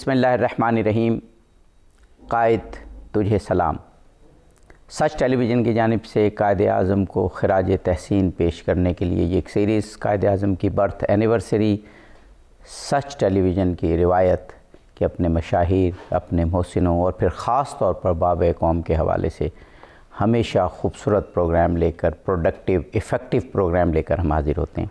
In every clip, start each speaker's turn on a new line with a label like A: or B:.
A: بسم اللہ الرحمن الرحیم۔ قائد تجھے سلام۔ سچ ٹیلی ویژن کی جانب سے قائد اعظم کو خراج تحسین پیش کرنے کے لیے یہ ایک سیریز قائد اعظم کی برتھ اینیورسری سچ ٹیلی ویژن کی روایت کہ اپنے مشاہیر، اپنے محسنوں اور پھر خاص طور پر بابِ قوم کے حوالے سے ہمیشہ خوبصورت پروگرام لے کر، پروڈکٹیو، ایفیکٹیو پروگرام لے کر ہم حاضر ہوتے ہیں۔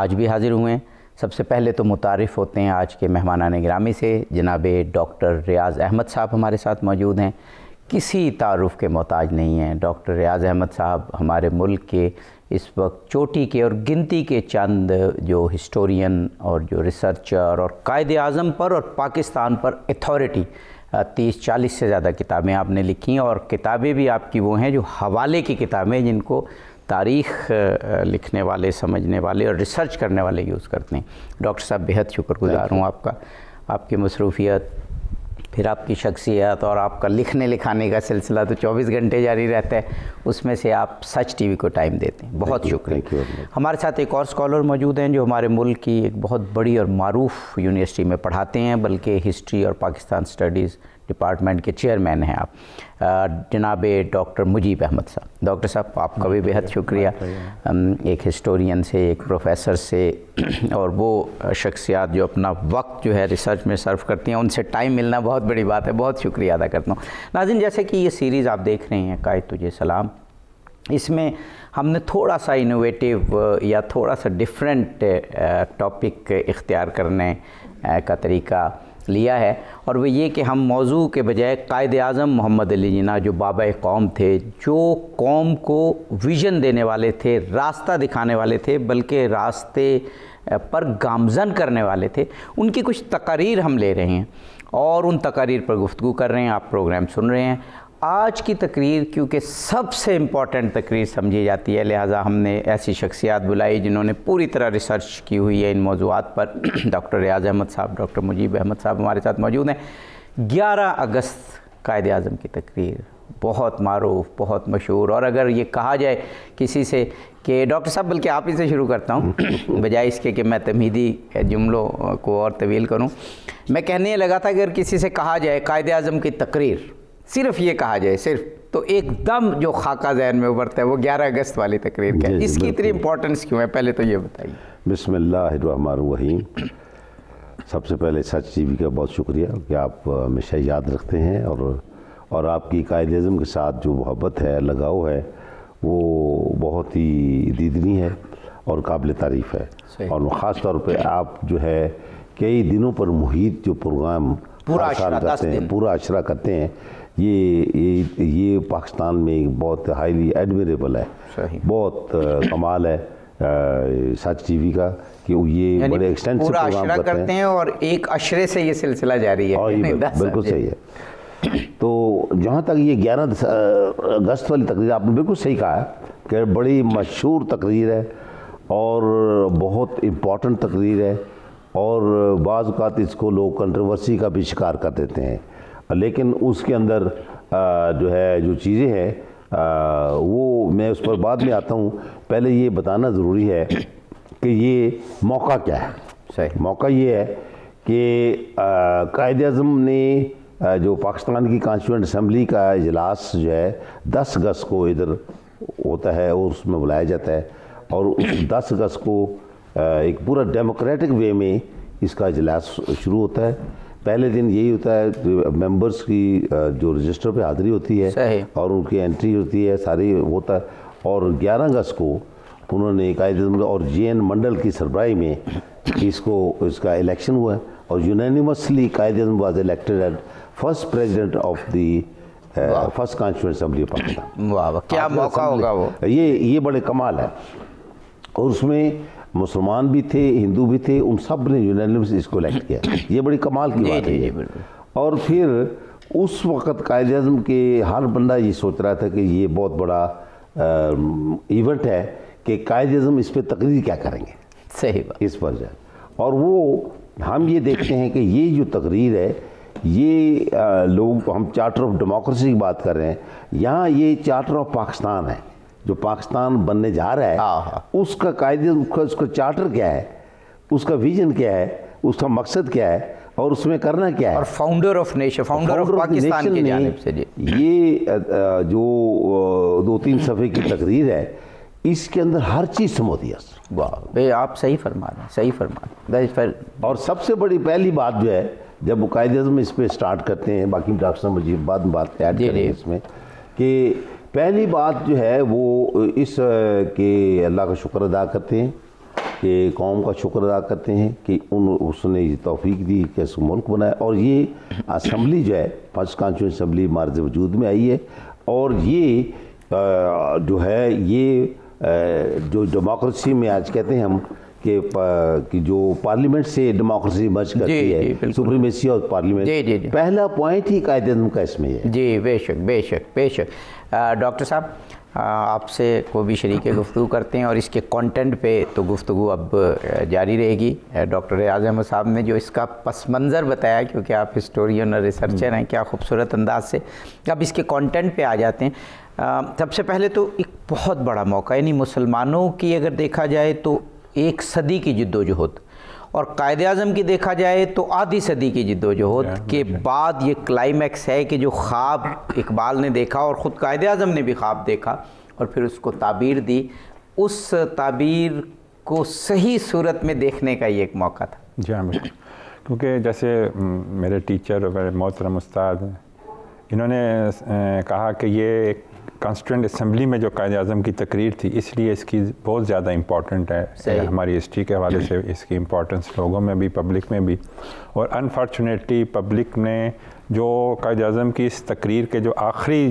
A: آج بھی حاضر ہوئے ہیں۔ سب سے پہلے تو متعارف ہوتے ہیں آج کے مہمانان گرامی سے۔ جناب ڈاکٹر ریاض احمد صاحب ہمارے ساتھ موجود ہیں، کسی تعارف کے محتاج نہیں ہیں۔ ڈاکٹر ریاض احمد صاحب ہمارے ملک کے اس وقت چوٹی کے اور گنتی کے چند جو ہسٹورین اور جو ریسرچر اور قائد اعظم پر اور پاکستان پر اتھارٹی، 30-40 سے زیادہ کتابیں آپ نے لکھی ہیں، اور کتابیں بھی آپ کی وہ ہیں جو حوالے کی کتابیں جن کو تاریخ لکھنے والے، سمجھنے والے اور ریسرچ کرنے والے یوز کرتے ہیں۔ ڈاکٹر صاحب بہت شکر گزار ہوں آپ کا، آپ کی مصروفیت، پھر آپ کی شخصیت اور آپ کا لکھنے لکھانے کا سلسلہ تو 24 گھنٹے جاری رہتا ہے، اس میں سے آپ سچ ٹی وی کو ٹائم دیتے ہیں، بہت شکریہ۔ ہمارے ساتھ ایک اور اسکالر موجود ہیں جو ہمارے ملک کی ایک بہت بڑی اور معروف یونیورسٹی میں پڑھاتے ہیں، بلکہ ہسٹری اور پاکستان اسٹڈیز ڈپارٹمنٹ کے چیئرمین ہیں آپ، جناب ڈاکٹر مجیب احمد صاحب۔ ڈاکٹر صاحب آپ کا بھی بہت شکریہ، ایک ہسٹورین سے، ایک پروفیسر سے، اور وہ شخصیات جو اپنا وقت جو ہے ریسرچ میں صرف کرتی ہیں، ان سے ٹائم ملنا بہت بڑی بات ہے، بہت شکریہ ادا کرتا ہوں۔ ناظرین، جیسے کہ یہ سیریز آپ دیکھ رہے ہیں قائد تجھے سلام، اس میں ہم نے تھوڑا سا انوویٹیو یا تھوڑا سا ڈیفرنٹ ٹاپک اختیار کرنے کا طریقہ لیا ہے، اور وہ یہ کہ ہم موضوع کے بجائے قائد اعظم محمد علی جناح جو بابا قوم تھے، جو قوم کو ویژن دینے والے تھے، راستہ دکھانے والے تھے، بلکہ راستے پر گامزن کرنے والے تھے، ان کی کچھ تقاریر ہم لے رہے ہیں اور ان تقاریر پر گفتگو کر رہے ہیں، آپ پروگرام سن رہے ہیں۔ آج کی تقریر کیونکہ سب سے امپورٹنٹ تقریر سمجھی جاتی ہے، لہٰذا ہم نے ایسی شخصیات بلائی جنہوں نے پوری طرح ریسرچ کی ہوئی ہے ان موضوعات پر۔ ڈاکٹر ریاض احمد صاحب، ڈاکٹر مجیب احمد صاحب ہمارے ساتھ موجود ہیں۔ 11 اگست قائد اعظم کی تقریر، بہت معروف، بہت مشہور، اور اگر یہ کہا جائے کسی سے کہ ڈاکٹر صاحب، بلکہ آپ ہی سے شروع کرتا ہوں بجائے اس کے کہ میں تمہیدی جملوں کو اور طویل کروں، میں کہنے لگا تھا کہ اگر کسی سے کہا جائے قائد اعظم کی تقریر، صرف یہ کہا جائے صرف، تو ایک دم جو خاکہ ذہن میں ابھرتا ہے وہ 11 اگست والی تقریر کا ہے۔ اس کی اتنی امپورٹنس کیوں ہے، پہلے تو یہ بتائیے۔
B: بسم اللہ الرحمن الرحیم۔ سب سے پہلے سچ ٹی وی کا بہت شکریہ کہ آپ ہمیشہ یاد رکھتے ہیں، اور آپ کی قائد اعظم کے ساتھ جو محبت ہے، لگاؤ ہے، وہ بہت ہی دیدنی ہے اور قابل تعریف ہے۔ اور خاص طور پہ آپ جو ہے کئی دنوں پر محیط جو پروگرام
A: پورا
B: عشرہ کرتے ہیں، یہ پاکستان میں بہت ہائیلی ایڈمیریبل ہے، بہت کمال ہے سچ ٹی وی کا کہ یہ بڑے ایکسٹینسو پروگرام کرتے ہیں،
A: اور ایک عشرے سے یہ سلسلہ جاری ہے۔
B: بالکل صحیح ہے۔ تو جہاں تک یہ 11 اگست والی تقریر، آپ نے بالکل صحیح کہا ہے کہ بڑی مشہور تقریر ہے اور بہت امپورٹنٹ تقریر ہے، اور بعض اوقات اس کو لوگ کنٹروورسی کا بھی شکار کر دیتے ہیں، لیکن اس کے اندر جو چیزیں ہیں وہ میں اس پر بعد میں آتا ہوں۔ پہلے یہ بتانا ضروری ہے کہ یہ موقع کیا ہے۔
A: صحیح۔
B: موقع یہ ہے کہ قائد اعظم نے جو پاکستان کی کانسٹیٹیوئنٹ اسمبلی کا اجلاس جو ہے 10 اگست کو ادھر ہوتا ہے، اور اس میں بلایا جاتا ہے، اور اس 10 اگست کو ایک پورا ڈیموکریٹک وے میں اس کا اجلاس شروع ہوتا ہے۔ پہلے دن یہی ہوتا ہے ممبرز کی جو رجسٹر پہ حاضری ہوتی ہے اور ان کی انٹری ہوتی ہے، ساری ہوتا ہے، اور 11 اگست کو انہوں نے قائد اعظم اور جے این منڈل کی سربراہی میں اس کا الیکشن ہوا ہے، اور unanimously Quaid Azam was elected as first president of the first constituent assembly of Pakistan.
A: واہ، کیا موقع ہوگا وہ!
B: یہ بڑے کمال ہے، اور اس میں مسلمان بھی تھے، ہندو بھی تھے، ان سب نے یونینیمس اس کو الیکٹ کیا۔ یہ بڑی کمال کی بات ہے۔ اور پھر اس وقت قائد اعظم کے ہر بندہ یہ سوچ رہا تھا کہ یہ بہت بڑا ایونٹ ہے کہ قائد اعظم اس پہ تقریر کیا کریں گے۔
A: صحیح بات۔
B: اس پر جائے، اور وہ ہم یہ دیکھتے ہیں کہ یہ جو تقریر ہے، یہ لوگوں کو، ہم چارٹر آف ڈیموکریسی کی بات کر رہے ہیں، یہاں یہ چارٹر آف پاکستان ہے جو پاکستان بننے جا رہا ہے، اس کا قائد اعظم، اس کا چارٹر کیا ہے، اس کا ویژن کیا ہے، اس کا مقصد کیا ہے، اور اس میں کرنا کیا ہے.
A: اور founder of nation, founder of Pakistan کی جانب سے. جی
B: یہ جو 2-3 صفحے کی تقریر ہے اس کے اندر ہر چیز سموتی ہے.
A: واہ، آپ صحیح فرما رہے ہیں، صحیح فرما رہے ہیں.
B: اور سب سے بڑی پہلی بات جو ہے جب قائد اعظم اس پہ سٹارٹ کرتے ہیں، باقی ڈاکٹر صاحب مجھے بعد میں بات ایڈ کریں گے اس میں، کہ پہلی بات جو ہے وہ اس کہ اللہ کا شکر ادا کرتے ہیں، کہ قوم کا شکر ادا کرتے ہیں کہ اس نے یہ توفیق دی کہ اس کو ملک بنایا. اور یہ اسمبلی جو ہے فرسٹ کانسٹیٹیوشن اسمبلی مارز وجود میں آئی ہے. اور یہ جو ہے یہ جو ڈیموکریسی میں آج کہتے ہیں ہم کہ جو پارلیمنٹ سے ڈیموکریسی مرج کرتی ہے، سپریمیسی آف پارلیمنٹ، پہلا پوائنٹ ہی قائد اعظم کا اس میں ہے.
A: جی بے شک بے شک بے شک. ڈاکٹر صاحب آپ سے کو بھی شریک گفتگو کرتے ہیں، اور اس کے کانٹینٹ پہ تو گفتگو اب جاری رہے گی. ڈاکٹر ریاض احمد صاحب نے جو اس کا پس منظر بتایا، کیونکہ آپ ہسٹورین اور ریسرچر ہیں، کیا خوبصورت انداز سے. اب اس کے کانٹینٹ پہ آ جاتے ہیں. سب سے پہلے تو ایک بہت بڑا موقع، یعنی مسلمانوں کی اگر دیکھا جائے تو 1 صدی کی جدوجہد، اور قائد اعظم کی دیکھا جائے تو آدھی صدی کی جدوجہد کے بعد یہ کلائمیکس ہے کہ جو خواب اقبال نے دیکھا اور خود قائد اعظم نے بھی خواب دیکھا اور پھر اس کو تعبیر دی، اس تعبیر کو صحیح صورت میں دیکھنے کا یہ ایک موقع تھا.
C: جی ہاں بالکل. کیونکہ جیسے میرے ٹیچر اور میرے محترم استاد ہیں، انہوں نے کہا کہ یہ کانسٹیٹوئنٹ اسمبلی میں جو قائد اعظم کی تقریر تھی، اس لیے اس کی بہت زیادہ امپورٹنٹ ہے. ہماری ہسٹری کے حوالے سے اس کی امپورٹنس لوگوں میں بھی، پبلک میں بھی. اور انفارچونیٹلی پبلک نے جو قائد اعظم کی اس تقریر کے جو آخری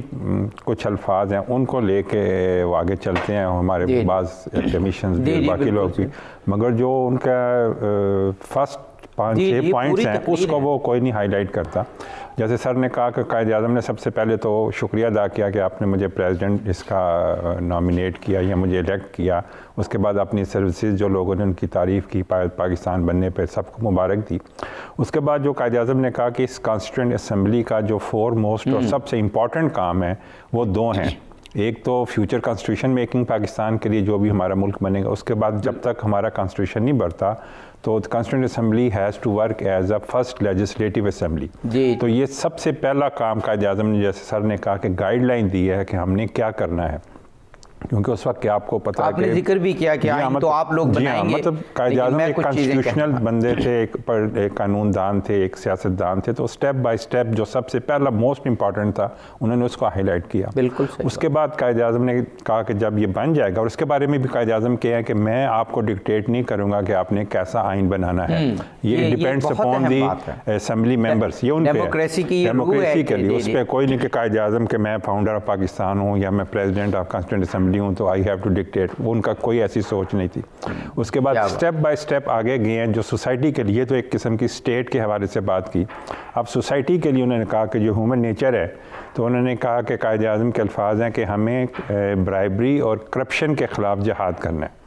C: کچھ الفاظ ہیں ان کو لے کے وہ آگے چلتے ہیں، ہمارے بعض کمیشنز بھی، باقی لوگ بھی. مگر جو ان کا فرسٹ 5-6 پوائنٹس ہیں اس کو وہ کوئی نہیں ہائی لائٹ کرتا. جیسے سر نے کہا کہ قائد اعظم نے سب سے پہلے تو شکریہ ادا کیا کہ آپ نے مجھے پریزیڈنٹ اس کا نامینیٹ کیا یا مجھے الیکٹ کیا. اس کے بعد اپنی سروسز جو لوگوں نے ان کی تعریف کی پاکستان بننے پہ، سب کو مبارک دی. اس کے بعد جو قائد اعظم نے کہا کہ اس کانسٹیٹوئنٹ اسمبلی کا جو فورموسٹ اور سب سے امپورٹنٹ کام ہے وہ 2 ہیں. ایک تو فیوچر کانسٹیٹیوشن میکنگ پاکستان کے لیے جو بھی ہمارا ملک بنے گا، اس کے بعد جب تک ہمارا کانسٹیٹیوشن نہیں بڑھتا تو constituent assembly has to work as a first legislative assembly. تو یہ سب سے پہلا کام قائد اعظم نے، جیسے سر نے کہا کہ گائیڈ لائن دی ہے کہ ہم نے کیا کرنا ہے. کیونکہ اس وقت کہ آپ کو پتہ ہے
A: آپ نے ذکر بھی کیا کہ آئین تو آپ لوگ بنائیں گے،
C: مطلب قائد اعظم ایک کانسٹیٹیوشنل بندے تھے، ایک قانون دان تھے، ایک سیاست دان تھے. تو سٹیپ بائی سٹیپ جو سب سے پہلا موسٹ امپورٹنٹ تھا انہوں نے اس کو ہائی لائٹ کیا.
A: بالکل.
C: اس کے بعد قائد اعظم نے کہا کہ جب یہ بن جائے گا، اور اس کے بارے میں بھی قائد اعظم کہا کہ میں آپ کو ڈکٹیٹ نہیں کروں گا کہ آپ نے کیسا آئین بنانا ہے، یہ depends upon the assembly members. یہ ان پہ ڈیموکریسی کے لیے، اس پہ کوئی نہیں کہ قائد اعظم کہ میں فاؤنڈر آف پاکستان ہوں یا میں پریزیڈنٹ آف کانسٹیٹیوئنٹ اسمبلی ہوں تو آئی ہیو ٹو ڈکٹیٹ. وہ ان کا کوئی ایسی سوچ نہیں تھی. اس کے بعد سٹیپ بائی سٹیپ آگے گئے ہیں. جو سوسائٹی کے لیے تو ایک قسم کی سٹیٹ کے حوالے سے بات کی. اب سوسائٹی کے لیے انہوں نے کہا کہ جو ہیومن نیچر ہے، تو انہوں نے کہا کہ قائد اعظم کے الفاظ ہیں کہ ہمیں برائبری اور کرپشن کے خلاف جہاد کرنا ہے.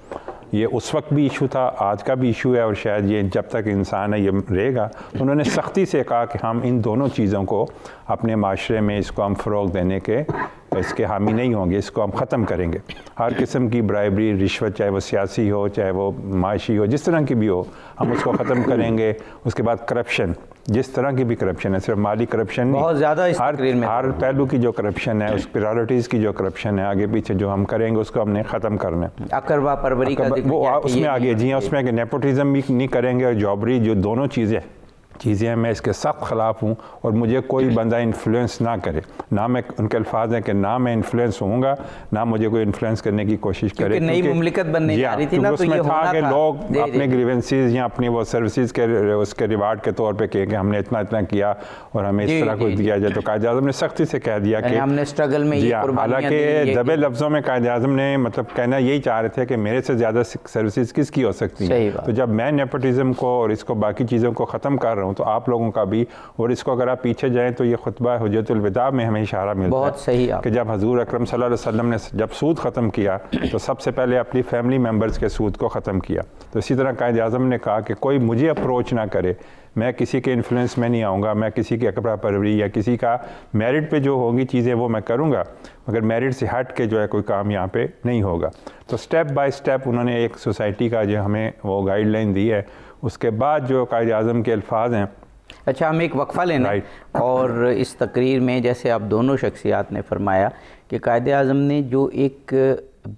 C: یہ اس وقت بھی ایشو تھا، آج کا بھی ایشو ہے، اور شاید یہ جب تک انسان ہے یہ رہے گا. تو انہوں نے سختی سے کہا کہ ہم ان دونوں چیزوں کو اپنے معاشرے میں اس کو ہم فروغ دینے کے اس کے حامی نہیں ہوں گے، اس کو ہم ختم کریں گے. ہر قسم کی برائبری، رشوت، چاہے وہ سیاسی ہو چاہے وہ معاشی ہو، جس طرح کی بھی ہو، ہم اس کو ختم کریں گے. اس کے بعد کرپشن، جس طرح کی بھی کرپشن ہے، صرف مالی کرپشن
A: بہت زیادہ،
C: ہر پہلو کی جو کرپشن ہے، اس پرائرٹیز کی جو کرپشن ہے آگے پیچھے جو ہم کریں گے اس کو ہم نے ختم کرنا ہے.
A: اقربا پروری کا
C: وہ اس میں آگے جی اس میں کہ نیپوٹزم بھی نہیں کریں گے، اور جابری، جو دونوں چیزیں ہیں میں اس کے سخت خلاف ہوں. اور مجھے کوئی بندہ انفلوئنس نہ کرے. نہ میں ان کے الفاظ ہیں کہ نہ میں انفلوئنس ہوں گا، نہ مجھے کوئی انفلوئنس کرنے کی کوشش کرے.
A: کیونکہ نئی مملکت بننے جا رہی تھی نا، تو یہ ہونا تھا کہ
C: لوگ اپنے گریونسز یا اپنی وہ سروسز کے اس کے ریوارڈ کے طور پہ کہے کہ ہم نے اتنا کیا اور ہمیں اس طرح کچھ دیا جائے. تو قائد اعظم نے سختی سے کہہ دیا کہ
A: ہم نے اسٹرگل میں یہ قربانیاں دی.
C: حالانکہ دبے لفظوں میں قائد اعظم نے مطلب کہنا یہی چاہ رہے تھے کہ میرے سے زیادہ سروسز کس کی ہو سکتی ہیں. تو جب میں نیپوٹزم کو اور اس کو باقی چیزوں کو ختم کر رہا ہوں تو آپ لوگوں کا بھی. اور اس کو اگر آپ پیچھے جائیں تو یہ خطبہ حجۃ الوداع میں ہمیں اشارہ ملتا ہے کہ جب حضور اکرم صلی اللہ علیہ وسلم نے جب سود ختم کیا تو سب سے پہلے اپنی فیملی ممبرز کے سود کو ختم کیا. تو اسی طرح قائد اعظم نے کہا کہ کوئی مجھے اپروچ نہ کرے، میں کسی کے انفلوئنس میں نہیں آؤں گا، میں کسی کی اقرا پروری یا کسی کا میرٹ پہ جو ہوں گی چیزیں وہ میں کروں گا، مگر میرٹ سے ہٹ کے جو ہے کوئی کام یہاں پہ نہیں ہوگا. تو سٹیپ بائی سٹیپ انہوں نے ایک سوسائٹی کا جو ہمیں وہ گائیڈ لائن دی ہے. اس کے بعد جو قائد اعظم کے الفاظ ہیں
A: اچھا، ہم ایک وقفہ لینا اور اس تقریر میں جیسے آپ دونوں شخصیات نے فرمایا کہ قائد اعظم نے جو ایک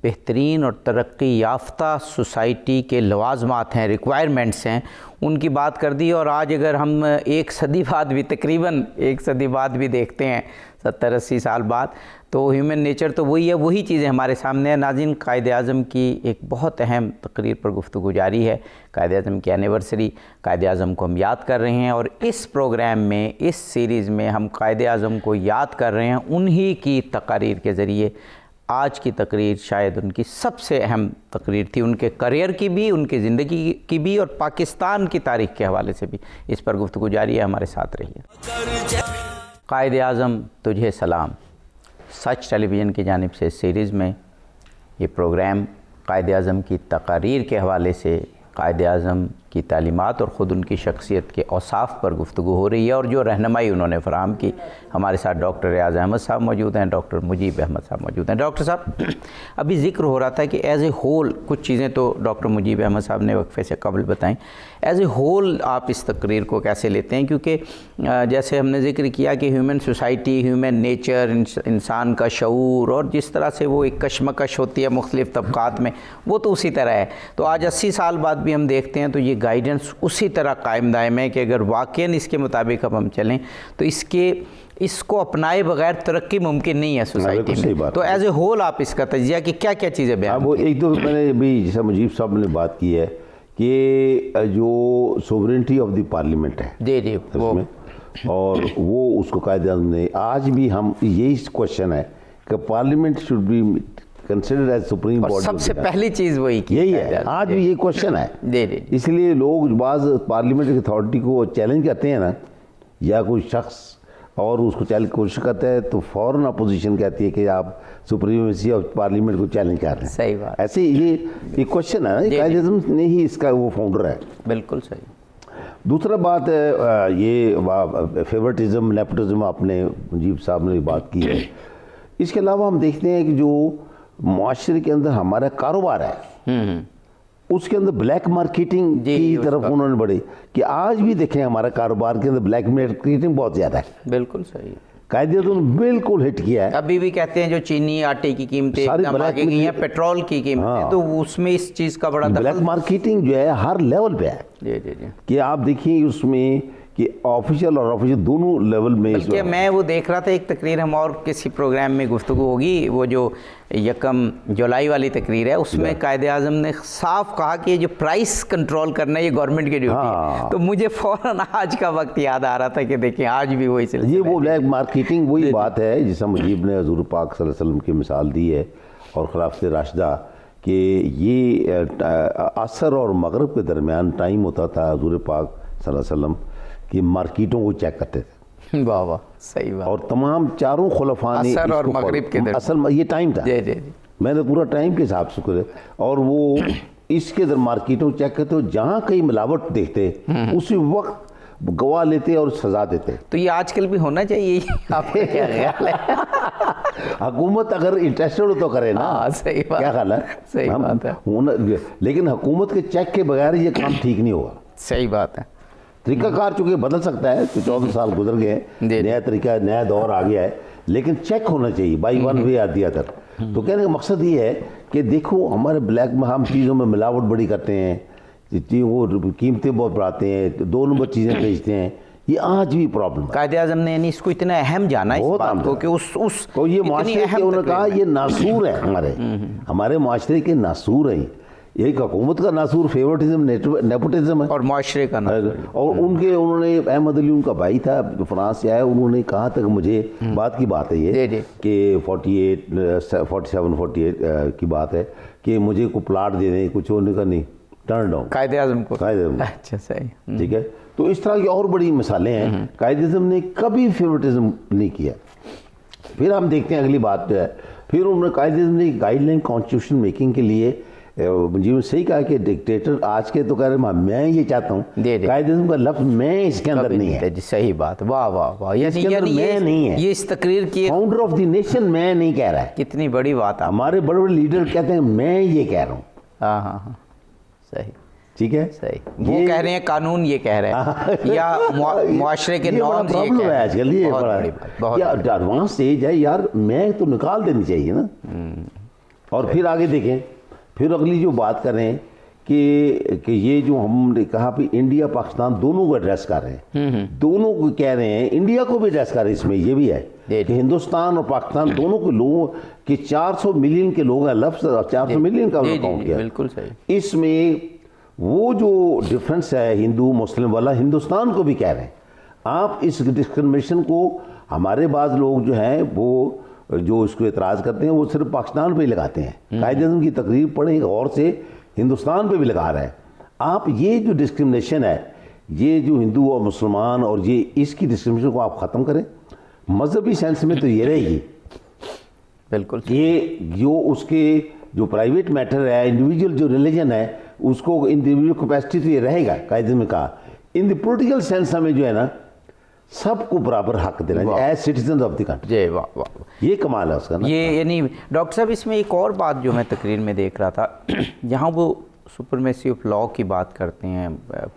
A: بہترین اور ترقی یافتہ سوسائٹی کے لوازمات ہیں، ریکوائرمنٹس ہیں، ان کی بات کر دی، اور آج اگر ہم ایک صدی بعد بھی، تقریباً ایک صدی بعد بھی دیکھتے ہیں، 70-80 سال بعد، تو ہیومن نیچر تو وہی ہے، وہی چیزیں ہمارے سامنے ہیں۔ ناظرین، قائد اعظم کی ایک بہت اہم تقریر پر گفتگو جاری ہے، قائد اعظم کی اینیورسری، قائد اعظم کو ہم یاد کر رہے ہیں، اور اس پروگرام میں، اس سیریز میں ہم قائد اعظم کو یاد کر رہے ہیں انہی کی تقاریر کے ذریعے۔ آج کی تقریر شاید ان کی سب سے اہم تقریر تھی، ان کے کریئر کی بھی، ان کی زندگی کی بھی، اور پاکستان کی تاریخ کے حوالے سے بھی۔ اس پر گفتگو جاری ہے، ہمارے ساتھ رہیے۔ قائد اعظم تجھے سلام، سچ ٹیلی ویژن کی جانب سے سیریز میں یہ پروگرام قائد اعظم کی تقاریر کے حوالے سے، قائد اعظم کی تعلیمات اور خود ان کی شخصیت کے اوصاف پر گفتگو ہو رہی ہے، اور جو رہنمائی انہوں نے فراہم کی۔ ہمارے ساتھ ڈاکٹر ریاض احمد صاحب موجود ہیں، ڈاکٹر مجیب احمد صاحب موجود ہیں۔ ڈاکٹر صاحب، ابھی ذکر ہو رہا تھا کہ ایز اے ہول کچھ چیزیں تو ڈاکٹر مجیب احمد صاحب نے وقفے سے قبل بتائیں، ایز اے ہول آپ اس تقریر کو کیسے لیتے ہیں؟ کیونکہ جیسے ہم نے ذکر کیا کہ ہیومن سوسائٹی، ہیومن نیچر، انسان کا شعور، اور جس طرح سے وہ ایک کشمکش ہوتی ہے مختلف طبقات میں، وہ تو اسی طرح ہے۔ تو آج 80 سال بعد بھی ہم دیکھتے ہیں تو یہ گائیڈنس اسی طرح قائم دائم ہے کہ اگر واقعاً اس کے مطابق اب ہم چلیں تو اس کو اپنائے بغیر ترقی ممکن نہیں ہے سوسائٹی میں۔ تو ایز اے ہول آپ اس کا تجزیہ کہ کیا کیا چیزیں بیان
B: وہ ایک تو میں نے ابھی جیسا مجیب صاحب نے بات کی ہے کہ جو سوورنٹی آف دی پارلیمنٹ ہے،
A: جی وہ،
B: اور وہ اس کو قائد اعظم نے، آج بھی ہم یہی کوشچن ہے کہ parliament should be considered as supreme body,
A: سب سے پہلی چیز وہی کی،
B: یہی ہے، آج بھی یہ کوشچن ہے۔
A: جی
B: اس لیے لوگ بعض پارلیمنٹ کی اتھارٹی کو چیلنج کرتے ہیں نا، یا کوئی شخص اور اس کو چیلنج کوشش کرتا ہے تو فوراً اپوزیشن کہتی ہے کہ آپ سپریمیسی آف پارلیمنٹ کو چیلنج کر رہے ہیں۔
A: صحیح بات،
B: ایسے یہ کوشچن ہے نا، قائد اعظم نے ہی اس کا وہ فاؤنڈر ہے۔
A: بالکل صحیح۔
B: دوسرا بات ہے یہ فیورٹزم، نیپوٹزم، آپ نے مجیب صاحب نے بات کی ہے۔ اس کے علاوہ ہم دیکھتے ہیں کہ جو معاشرے کے اندر ہمارا کاروبار ہے، اس کے اندر بلیک مارکیٹنگ کی طرف انہوں نے بڑھی، کہ آج بھی دیکھیں ہمارا کاروبار کے اندر بلیک مارکیٹنگ بہت زیادہ ہے۔
A: بالکل صحیح۔
B: قائد اعظم نے بالکل ہٹ کیا ہے۔
A: ابھی بھی کہتے ہیں جو چینی آٹے کی قیمتیں اتنا آگے گئی ہیں، پیٹرول کی قیمتیں، تو اس میں اس چیز کا بڑا دخل،
B: بلیک مارکیٹنگ جو ہے ہر لیول پہ ہے۔
A: جی
B: کہ آپ دیکھیں اس میں کہ آفیشیل اور آفیشیل دونوں لیول میں،
A: بلکہ میں وہ دیکھ رہا تھا ایک تقریر، ہم اور کسی پروگرام میں گفتگو ہوگی، وہ جو 1 جولائی والی تقریر ہے، اس میں قائد اعظم نے صاف کہا کہ یہ جو پرائس کنٹرول کرنا ہے یہ گورنمنٹ کی ڈیوٹی ہے۔ تو مجھے فوراً آج کا وقت یاد آ رہا تھا کہ دیکھیں آج بھی وہی سلسلہ ہے۔
B: یہ وہ بلیک مارکیٹنگ وہی بات ہے جسے مجیب نے حضور پاک صلی اللہ علیہ وسلم کی مثال دی ہے، اور خلافت راشدہ، کہ یہ عصر اور مغرب کے درمیان ٹائم ہوتا تھا، حضور پاک صلی اللہ علیہ وسلم کہ مارکیٹوں کو چیک کرتے تھے۔
A: واہ واہ، صحیح بات۔
B: اور تمام چاروں خلفاء نے
A: عصر اور مغرب کے درمیان،
B: اصل یہ ٹائم تھا۔
A: جی
B: میں نے پورا ٹائم کے حساب سے کرے، اور وہ اس کے در مارکیٹوں چیک کرتے، جہاں کہیں ملاوٹ دیکھتے اسی وقت گواہ لیتے اور سزا دیتے۔
A: تو یہ آج کل بھی ہونا چاہیے، آپ کا کیا خیال ہے؟
B: حکومت اگر انٹرسٹڈ ہو تو کرے نا،
A: صحیح بات،
B: کیا خیال ہے؟
A: صحیح بات ہے،
B: لیکن حکومت کے چیک کے بغیر یہ کام ٹھیک نہیں ہوگا۔
A: صحیح بات ہے۔
B: طریقہ کار چونکہ بدل سکتا ہے، 14 سال گزر گئے ہیں، نیا طریقہ، نیا دور آ گیا ہے، لیکن چیک ہونا چاہیے by one way or the other. تو کہنے کا مقصد یہ ہے کہ دیکھو ہمارے بلیک میں ہم چیزوں میں ملاوٹ بڑی کرتے ہیں، وہ قیمتیں بہت بڑھاتے ہیں، 2 نمبر چیزیں بیچتے ہیں، یہ آج بھی پرابلم ہے۔
A: قائد اعظم نے اس کو اتنا اہم جانا اس بات کو کہ اس
B: تو یہ معاشرے کے، انہوں نے کہا یہ ناسور ہے، ہمارے معاشرے کے ناسور ہیں۔ ایک حکومت کا ناسور فیورٹزم، نیپوٹزم ہے،
A: اور معاشرے کا ناسور۔
B: اور انہوں نے احمد علی، ان کا بھائی تھا جو فرانس سے آیا، انہوں نے کہا تھا کہ مجھے بات کی بات ہے یہ کہ 47-48 کی بات ہے کہ مجھے کو پلاٹ دے دیں، کچھ ہونے کا نہیں، ٹرن ڈاؤن
A: قائد اعظم کو۔
B: اچھا صحیح، ٹھیک ہے۔ تو اس طرح کی اور بڑی مثالیں ہیں، قائد اعظم نے کبھی فیورٹزم نہیں کیا۔ پھر ہم دیکھتے ہیں اگلی بات جو ہے، پھر انہوں نے قائد اعظم نے گائیڈ لائن کانسٹیٹیوشن میکنگ کے لیے، مجھے صحیح کہا کہ ڈکٹیٹر آج کے تو کہہ رہے میں یہ چاہتا ہوں، قائد اعظم کا لفظ میں اس کے اندر نہیں ہے۔
A: صحیح بات، واہ واہ واہ، یعنی
B: میں نہیں ہے،
A: یہ اس تقریر کی
B: فاؤنڈر آف دی نیشن میں نہیں کہہ رہا ہے۔
A: کتنی بڑی بات ہے،
B: ہمارے بڑے بڑے لیڈر کہتے ہیں میں یہ کہہ رہا ہوں۔
A: ہاں، صحیح۔
B: ٹھیک ہے
A: صحیح، وہ کہہ رہے ہیں قانون یہ کہہ رہے ہیں یا معاشرے کے نارمز یہ کہہ رہے ہیں.
B: آج کل یہ
A: بہت
B: ایڈوانس ایج ہے یار, میں تو نکال دینی چاہیے نا. اور پھر آگے دیکھیں, پھر اگلی جو بات کریں کہ یہ جو ہم نے کہا بھی انڈیا پاکستان دونوں کو ایڈریس کر رہے ہیں, دونوں کو کہہ رہے ہیں, انڈیا کو بھی ایڈریس کر رہے ہیں. اس میں یہ بھی ہے کہ ہندوستان اور پاکستان دونوں کے لوگوں کہ 400 ملین کے لوگ ہیں, لفظ 400 ملین کا اکاؤنٹ کیا,
A: بالکل صحیح.
B: اس میں وہ جو ڈفرنس ہے ہندو مسلم والا, ہندوستان کو بھی کہہ رہے ہیں. آپ اس ڈسکرمنیشن کو, ہمارے بعض لوگ جو ہیں وہ جو اس کو اعتراض کرتے ہیں وہ صرف پاکستان پہ ہی لگاتے ہیں. قائد اعظم کی تقریر پڑھیں غور سے, ہندوستان پہ بھی لگا رہے ہیں. آپ یہ جو ڈسکرمنیشن ہے, یہ جو ہندو اور مسلمان اور یہ اس کی ڈسکرمنیشن کو آپ ختم کریں. مذہبی سینس میں تو یہ رہے گی
A: بالکل,
B: یہ جو اس کے جو پرائیویٹ میٹر ہے, انڈیویجول جو ریلیجن ہے, اس کو انڈیویجول کیپیسٹی تو یہ رہے گا. قائد اعظم نے کہا ان دی پولیٹیکل سینس ہمیں جو ہے نا سب کو برابر حق دینا ہے as citizens of the country.
A: جی واہ واہ,
B: یہ کمال ہے اس کا نا.
A: یہ یعنی ڈاکٹر صاحب اس میں ایک اور بات جو میں تقریر میں دیکھ رہا تھا, جہاں وہ سپرمیسی آف لاء کی بات کرتے ہیں,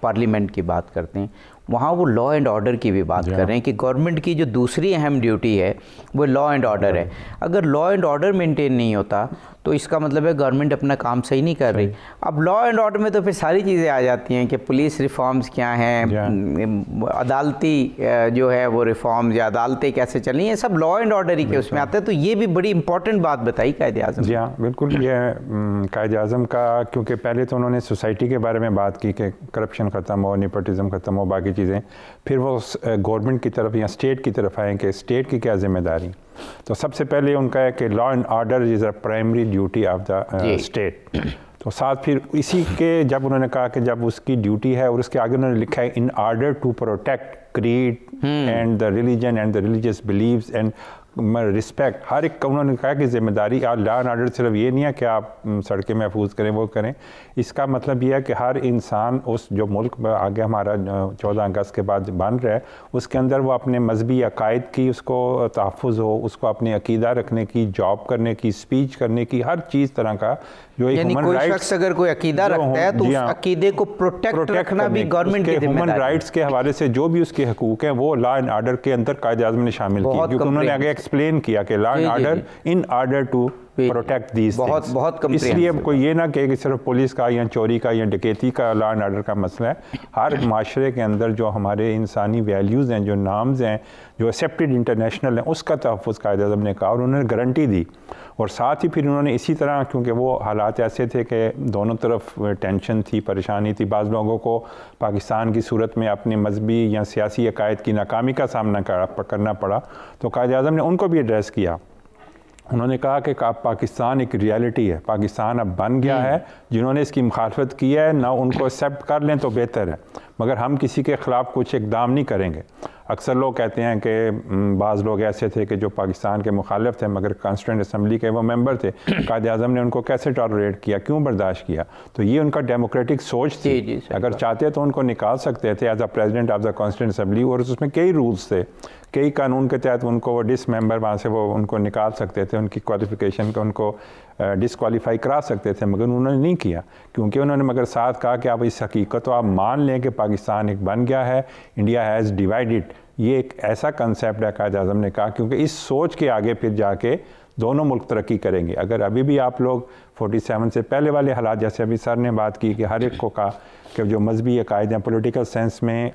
A: پارلیمنٹ کی بات کرتے ہیں, وہاں وہ لا اینڈ آرڈر کی بھی بات کر رہے ہیں کہ گورنمنٹ کی جو دوسری اہم ڈیوٹی ہے وہ لا اینڈ آرڈر ہے. اگر لا اینڈ آرڈر مینٹین نہیں ہوتا تو اس کا مطلب ہے گورنمنٹ اپنا کام صحیح نہیں کر رہی. اب لا اینڈ آرڈر میں تو پھر ساری چیزیں آ جاتی ہیں کہ پولیس ریفارمز کیا ہیں, عدالتی جو ہے وہ ریفارمز یا عدالتیں کیسے چلیں, یہ سب لا اینڈ آرڈر ہی کے اس میں آتے ہیں. تو یہ بھی بڑی امپورٹنٹ بات بتائی قائد اعظم.
C: جی ہاں بالکل, یہ قائد اعظم کا, کیونکہ پہلے تو انہوں نے سوسائٹی کے بارے میں بات کی کہ کرپشن ختم ہو, نیپوٹزم ختم ہو, باقی چیزیں. پھر وہ گورنمنٹ کی طرف یا اسٹیٹ کی طرف آئیں کہ اسٹیٹ کی کیا ذمہ داری. تو سب سے پہلے ان کا ہے کہ law and order is a primary duty of the state. تو ساتھ پھر اسی کے جب انہوں نے کہا کہ جب اس کی ڈیوٹی ہے, اور اس کے آگے انہوں نے لکھا ہے in order to protect creed and the religion and the religious beliefs and respect, ہر ایک کو انہوں نے کہا کہ ذمہ داری لا اینڈ آرڈر صرف یہ نہیں ہے کہ آپ سڑکیں محفوظ کریں وہ کریں. اس کا مطلب یہ ہے کہ ہر انسان اس جو ملک آگے ہمارا 14 اگست کے بعد بن رہا ہے اس کے اندر وہ اپنے مذہبی عقائد کی اس کو تحفظ ہو, اس کو اپنے عقیدہ رکھنے کی, جاب کرنے کی, اسپیچ کرنے کی, ہر چیز طرح کا جو ایک
A: یعنی کوئی شخص اگر کوئی عقیدہ رکھتا ہے تو اس عقیدے کو پروٹیکٹ رکھنا بھی گورنمنٹ کی ذمہ داری ہے.
C: ہیومن رائٹس کے حوالے سے جو بھی اس کے حقوق ہیں وہ لا اینڈ آرڈر کے اندر قائد اعظم نے شامل کی, کیونکہ انہوں نے آگے ایکسپلین کیا کہ law and order in order to protect these things.
A: بہت
C: اس لیے کوئی یہ نہ کہے کہ صرف پولیس کا یا چوری کا یا ڈکیتی کا لا اینڈ آرڈر کا مسئلہ ہے. ہر معاشرے کے اندر جو ہمارے انسانی ویلیوز ہیں, جو نارمز ہیں, جو ایکسیپٹڈ انٹرنیشنل ہیں, اس کا تحفظ قائد اعظم نے کہا اور انہوں نے گارنٹی دی. اور ساتھ ہی پھر انہوں نے اسی طرح, کیونکہ وہ حالات ایسے تھے کہ دونوں طرف ٹینشن تھی, پریشانی تھی, بعض لوگوں کو پاکستان کی صورت میں اپنے مذہبی یا سیاسی عقائد کی ناکامی کا سامنا کرنا پڑا, تو قائد اعظم نے ان کو بھی ایڈریس کیا. انہوں نے کہا کہ پاکستان ایک ریالٹی ہے, پاکستان اب بن گیا ہے, جنہوں نے اس کی مخالفت کی ہے نہ ان کو ایکسیپٹ کر لیں تو بہتر ہے, مگر ہم کسی کے خلاف کچھ اقدام نہیں کریں گے. اکثر لوگ کہتے ہیں کہ بعض لوگ ایسے تھے کہ جو پاکستان کے مخالف تھے مگر کانسٹیٹوئنٹ اسمبلی کے وہ ممبر تھے, قائد اعظم نے ان کو کیسے ٹالریٹ کیا, کیوں برداشت کیا؟ تو یہ ان کا ڈیموکریٹک سوچ تھی. اگر چاہتے تو ان کو نکال سکتے تھے as a president of the constituent assembly, اور اس میں کئی رولز تھے, کئی قانون کے تحت ان کو وہ ڈس ممبر وہاں سے وہ ان کو نکال سکتے تھے, ان کی کوالیفیکیشن کو ان کو ڈسکوالیفائی کرا سکتے تھے, مگر انہوں نے نہیں کیا, کیونکہ انہوں نے مگر ساتھ کہا کہ آپ اس حقیقت کو آپ مان لیں کہ پاکستان ایک بن گیا ہے, انڈیا ہیز ڈیوائڈڈ. یہ ایک ایسا کنسیپٹ ہے قائد اعظم نے کہا, کیونکہ اس سوچ کے آگے پھر جا کے دونوں ملک ترقی کریں گے. اگر ابھی بھی آپ لوگ 47 سے پہلے والے حالات, جیسے ابھی سر نے بات کی کہ ہر ایک کو کہا کہ جو مذہبی عقائد ہیں پولیٹیکل سینس میں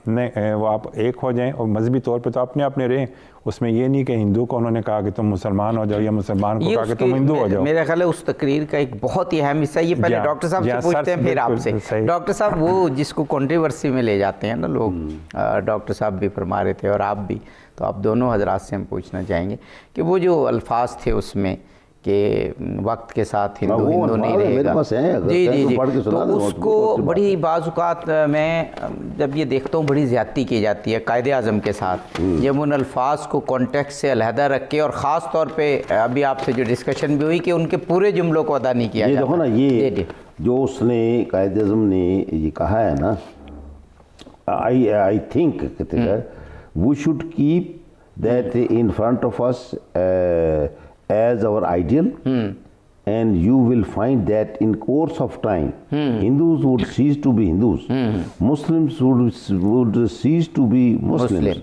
C: وہ آپ ایک ہو جائیں, اور مذہبی طور پہ تو اپنے رہیں, اس میں یہ نہیں کہ ہندو کو انہوں نے کہا کہ تم مسلمان ہو جاؤ یا مسلمان کو کہا کہ تم ہندو ہو جاؤ.
A: میرا خیال ہے اس تقریر کا ایک بہت ہی اہم حصہ یہ پہلے ڈاکٹر صاحب سے پوچھتے ہیں پھر آپ سے. ڈاکٹر صاحب وہ جس کو کنٹروورسی میں لے جاتے ہیں نا لوگ, ڈاکٹر صاحب بھی فرما رہے تھے اور آپ بھی, تو آپ دونوں حضرات سے ہم پوچھنا چاہیں گے کہ وہ جو الفاظ تھے اس میں کہ وقت کے ساتھ ہندو نہیں رہے گا, جی تو اس کو بڑی بعض اوقات میں جب یہ دیکھتا ہوں بڑی زیادتی کی جاتی ہے قائد اعظم کے ساتھ, جب ان الفاظ کو کانٹیکسٹ سے علیحدہ رکھ کے, اور خاص طور پہ ابھی آپ سے جو ڈسکشن بھی ہوئی کہ ان کے پورے جملوں کو ادا نہیں کیا جاتا.
B: دیکھو نا, یہ جو اس نے قائد اعظم نے یہ کہا ہے نا, I think we should keep that in front of us as our ideal and you will find that in course of time, Hindus would cease to be Hindus, Muslims would cease to be Muslims.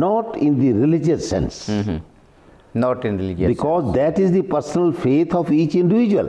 B: not in the religious sense,
A: not in religious
B: because that is the personal faith of each individual.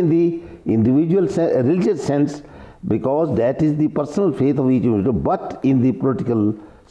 B: in the individual religious sense, because that is the personal faith of each individual, but in the political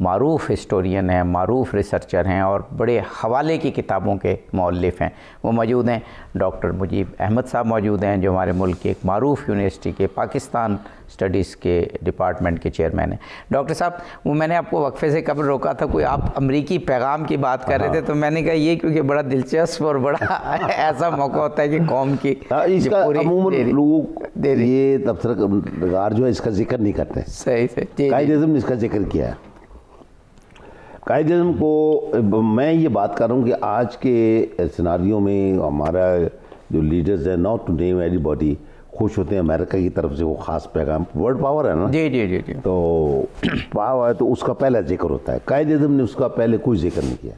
A: معروف historian ہیں, معروف researcher ہیں اور بڑے حوالے کی کتابوں کے مؤلف ہیں, وہ موجود ہیں. ڈاکٹر مجیب احمد صاحب موجود ہیں جو ہمارے ملک کے ایک معروف یونیورسٹی کے پاکستان اسٹڈیز کے ڈپارٹمنٹ کے چیئرمین ہیں. ڈاکٹر صاحب, وہ میں نے آپ کو وقفے سے قبل روکا تھا, کوئی آپ امریکی پیغام کی بات کر رہے تھے, تو میں نے کہا یہ کیونکہ بڑا دلچسپ اور بڑا ایسا موقع ہوتا ہے کہ قوم کی
B: اس کا عموماً لوگ یہ تبصرہ جو ہے اس کا ذکر نہیں کرتے.
A: صحیح صحیح.
B: قائد اعظم نے اس کا ذکر کیا ہے. قائد اعظم کو میں یہ بات کر رہا ہوں کہ آج کے سیناریوں میں ہمارا جو لیڈرز ہیں, not to name everybody, خوش ہوتے ہیں امریکہ کی طرف سے وہ خاص پیغام, ورلڈ پاور ہے نا,
A: جی جی جی جی,
B: تو پاور ہے تو اس کا پہلا ذکر ہوتا ہے. قائد اعظم نے اس کا پہلے کوئی ذکر نہیں کیا.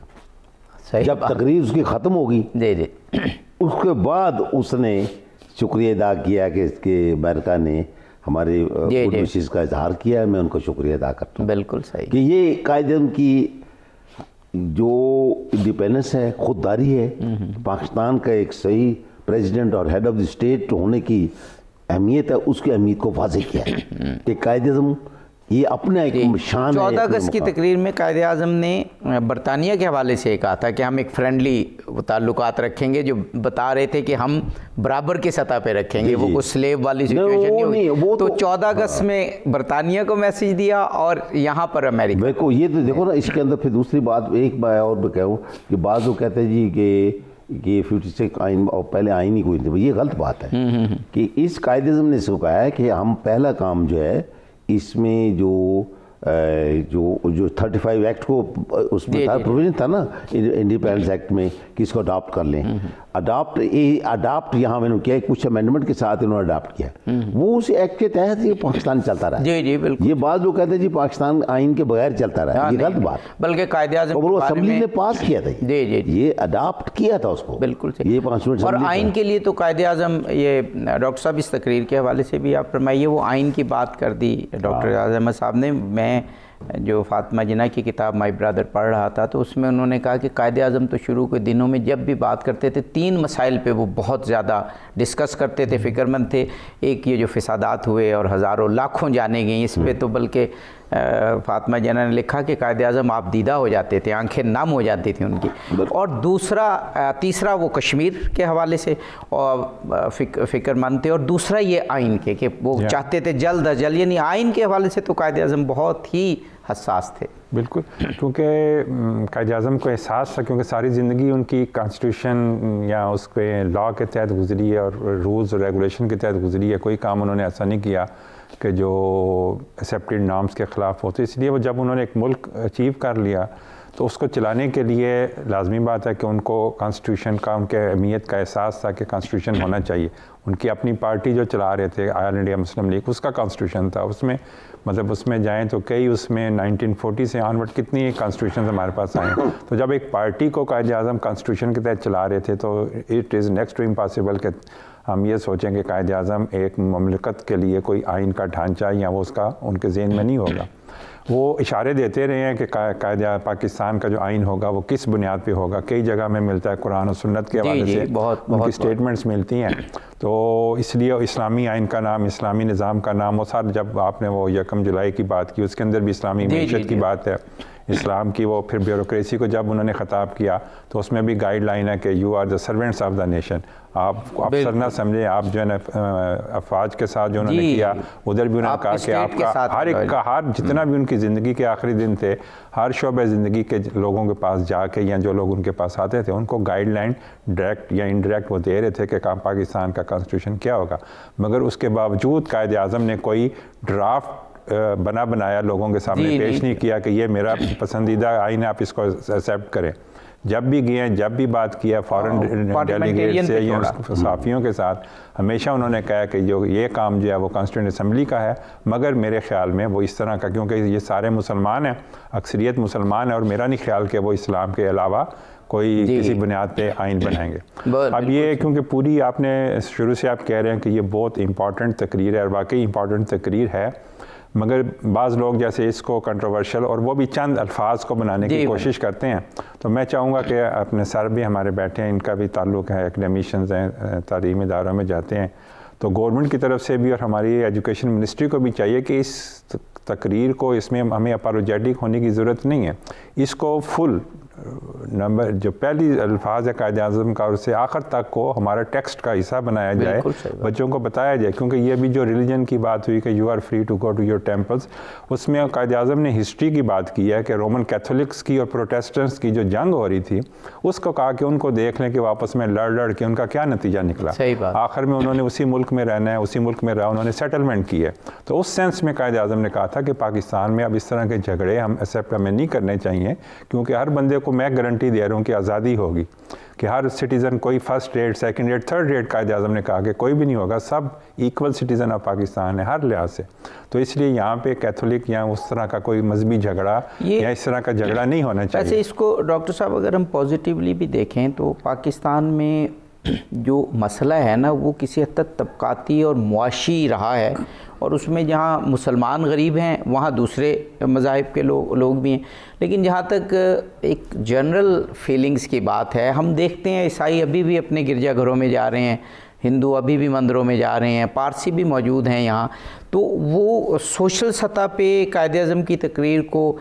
A: صحیح.
B: جب تقریر اس کی ختم ہوگی
A: جی جی,
B: اس کے بعد اس نے شکریہ ادا کیا کہ امریکہ نے ہمارے کوشش کا اظہار کیا ہے, میں ان کو شکریہ ادا کرتا ہوں.
A: بالکل صحیح.
B: کہ یہ قائد اعظم کی جو انڈیپینڈنس ہے, خودداری ہے, پاکستان کا ایک صحیح پریزیڈنٹ اور ہیڈ آف دی اسٹیٹ ہونے کی اہمیت ہے, اس کی اہمیت کو واضح کیا ہے کہ قائد اعظم یہ اپنا ایک شان ہے.
A: 14 اگست کی تقریر میں قائد اعظم نے برطانیہ کے حوالے سے کہا تھا کہ ہم ایک فرینڈلی تعلقات رکھیں گے, جو بتا رہے تھے کہ ہم برابر کی سطح پہ رکھیں گے, وہ کوئی سلیو والی سچویشن نہیں ہوگی. تو 14 اگست میں برطانیہ کو میسیج دیا اور یہاں پر امریکہ.
B: دیکھو یہ تو دیکھو نا, اس کے اندر پھر دوسری بات ایک بات اور میں کہوں کہ بعض وہ کہتے ہیں جی کہ 56 آئین اور پہلے آئین ہی کوئی نہیں. یہ غلط بات ہے کہ اس قائد اعظم نے اس کو کہا ہے کہ ہم پہلا کام جو ہے اس میں جو 35 ایکٹ کو اس میں پروویژن تھا نا انڈیپینڈنس ایکٹ میں کہ اس کو اڈاپٹ کر لیں. اڈاپٹ یہاں میں نے کیا, کچھ امینڈمنٹ کے ساتھ انہوں نے اڈاپٹ کیا, وہ اس ایکٹ کے تحت یہ پاکستان چلتا رہا.
A: جی جی بالکل.
B: یہ بعض لوگ کہتے ہیں جی پاکستان آئین کے بغیر چلتا رہا, یہ غلط بات.
A: بلکہ قائد اعظم
B: وہ اسمبلی نے پاس کیا تھا,
A: جی جی,
B: یہ اڈاپٹ کیا تھا اس کو.
A: بالکل
B: یہ 5
A: اور آئین کے لیے تو قائد اعظم, یہ ڈاکٹر صاحب اس تقریر کے حوالے سے بھی آپ فرمائیے, وہ آئین کی بات کر دی ڈاکٹر اعظم صاحب نے. میں جو فاطمہ جناح کی کتاب مائی برادر پڑھ رہا تھا, تو اس میں انہوں نے کہا کہ قائد اعظم تو شروع کے دنوں میں جب بھی بات کرتے تھے 3 مسائل پہ وہ بہت زیادہ ڈسکس کرتے تھے, فکر مند تھے. ایک یہ جو فسادات ہوئے اور ہزاروں لاکھوں جانے گئیں, اس پہ تو بلکہ فاطمہ جناح نے لکھا کہ قائد اعظم آپ دیدہ ہو جاتے تھے, آنکھیں نم ہو جاتی تھیں ان کی. اور تیسرا وہ کشمیر کے حوالے سے فکر مند تھے, اور دوسرا یہ آئین کے کہ وہ چاہتے تھے جلد از جلد, یعنی آئین کے حوالے سے تو قائد اعظم بہت ہی حساس تھے.
C: بالکل, کیونکہ قائد اعظم کو احساس تھا, کیونکہ ساری زندگی ان کی کانسٹیٹیوشن یا اس کے لا کے تحت گزری ہے اور رولز اور ریگولیشن کے تحت گزری ہے. کوئی کام انہوں نے ایسا نہیں کیا کہ جو ایکسیپٹڈ نارمز کے خلاف ہوتے. اس لیے وہ جب انہوں نے ایک ملک اچیو کر لیا تو اس کو چلانے کے لیے لازمی بات ہے کہ ان کو کانسٹیٹیوشن کا, ان کے اہمیت کا احساس تھا کہ کانسٹیٹیوشن ہونا چاہیے. ان کی اپنی پارٹی جو چلا رہے تھے آل انڈیا مسلم لیگ, اس کا کانسٹیٹیوشن تھا. اس میں مطلب اس میں جائیں تو کئی, اس میں 1940 سے آنورڈ کتنی کانسٹیٹیوشنز ہمارے پاس آئے ہیں. تو جب ایک پارٹی کو قائد اعظم کانسٹیٹیوشن کے تحت چلا رہے تھے تو it is next to impossible کہ ہم یہ سوچیں کہ قائد اعظم ایک مملکت کے لیے کوئی آئین کا ڈھانچہ یا وہ اس کا ان کے ذہن میں نہیں ہوگا. وہ اشارے دیتے رہے ہیں کہ قائد پاکستان کا جو آئین ہوگا وہ کس بنیاد پہ ہوگا. کئی جگہ میں ملتا ہے, قرآن و سنت کے حوالے سے ان کی سٹیٹمنٹس ملتی ہیں. تو اس لیے اسلامی آئین کا نام, اسلامی نظام کا نام, وہ سر جب آپ نے وہ 1 جولائی کی بات کی اس کے اندر بھی اسلامی معیشت کی بات ہے, اسلام کی. وہ پھر بیوروکریسی کو جب انہوں نے خطاب کیا تو اس میں بھی گائیڈ لائن ہے کہ you are the servants of the nation. آپ افسر نہ سمجھیں, آپ جو ہے نا افواج کے ساتھ جو انہوں نے کیا ادھر بھی انہوں نے کہا کہ آپ کا ہر ایک کا, ہر جتنا بھی ان کی زندگی کے آخری دن تھے, ہر شعبہ زندگی کے لوگوں کے پاس جا کے یا جو لوگ ان کے پاس آتے تھے ان کو گائیڈ لائن ڈائریکٹ یا انڈائریکٹ وہ دے رہے تھے کہ پاکستان کا کانسٹیٹیوشن کیا ہوگا. مگر اس کے باوجود قائد اعظم نے کوئی ڈرافٹ بنایا لوگوں کے سامنے پیش نہیں کیا کہ یہ میرا پسندیدہ آئین ہے, آپ اس کو ایکسیپٹ کریں. جب بھی گئے, جب بھی بات کیا فارن ڈیلیگیٹ سے یا صحافیوں کے ساتھ, ہمیشہ انہوں نے کہا کہ جو یہ کام جو ہے وہ کانسٹیٹیوشن اسمبلی کا ہے, مگر میرے خیال میں وہ اس طرح کا, کیونکہ یہ سارے مسلمان ہیں, اکثریت مسلمان ہیں, اور میرا نہیں خیال کہ وہ اسلام کے علاوہ کوئی کسی بنیاد پہ آئین بنائیں گے. اب یہ کیونکہ پوری آپ نے شروع سے آپ کہہ رہے ہیں کہ یہ بہت امپورٹنٹ تقریر ہے, اور واقعی امپورٹنٹ تقریر ہے, مگر بعض لوگ جیسے اس کو کنٹروورشل اور وہ بھی چند الفاظ کو بنانے کی کوشش کرتے ہیں. تو میں چاہوں گا کہ اپنے سر بھی ہمارے بیٹھے ہیں, ان کا بھی تعلق ہے, اکیڈیمیشنز ہیں, تعلیمی اداروں میں جاتے ہیں, تو گورنمنٹ کی طرف سے بھی اور ہماری ایجوکیشن منسٹری کو بھی چاہیے کہ اس تقریر کو، اس میں ہمیں اپالوجیٹک ہونے کی ضرورت نہیں ہے، اس کو فل نمبر جو پہلی الفاظ ہے قائد اعظم کا اور اسے آخر تک کو ہمارا ٹیکسٹ کا حصہ بنایا جائے، بچوں کو بتایا جائے، کیونکہ یہ بھی جو ریلیجن کی بات ہوئی کہ you are free to go to your temples, اس میں قائد اعظم نے ہسٹری کی بات کی ہے کہ رومن کیتھولکس کی اور پروٹیسٹنٹس کی جو جنگ ہو رہی تھی اس کو کہا کہ ان کو دیکھ لیں کہ واپس میں لڑ کے ان کا کیا نتیجہ نکلا، آخر میں انہوں نے اسی ملک میں رہنا ہے، اسی ملک میں رہا، انہوں نے سیٹلمنٹ کی ہے۔ تو اس سینس میں قائد اعظم نے کہا تھا کہ پاکستان میں اب اس طرح کے جھگڑے ہم ایکسیپٹ ہمیں نہیں کرنے چاہیے، کیونکہ ہر بندے کو میں گارنٹی دے رہا ہوں کہ آزادی ہوگی، کہ ہر سٹیزن کوئی first rate, second rate, third rate Quaid Azam نے کہا کہ کوئی بھی نہیں ہوگا، سب ایکول سٹیزن آف پاکستان ہے ہر لحاظ سے۔ تو اس لیے یہاں پہ کیتھولک یا اس طرح کا کوئی مذہبی جھگڑا یا اس طرح کا جھگڑا نہیں ہونا چاہیے۔
A: ویسے اس کو ڈاکٹر صاحب اگر ہم پازیٹیولی بھی دیکھیں تو پاکستان میں جو مسئلہ ہے نا وہ کسی حد تک طبقاتی اور معاشی رہا ہے، اور اس میں جہاں مسلمان غریب ہیں وہاں دوسرے مذاہب کے لوگ بھی ہیں، لیکن جہاں تک ایک جنرل فیلنگز کی بات ہے، ہم دیکھتے ہیں عیسائی ابھی بھی اپنے گرجا گھروں میں جا رہے ہیں، ہندو ابھی بھی مندروں میں جا رہے ہیں، پارسی بھی موجود ہیں یہاں، تو وہ سوشل سطح پہ قائد اعظم کی تقریر کو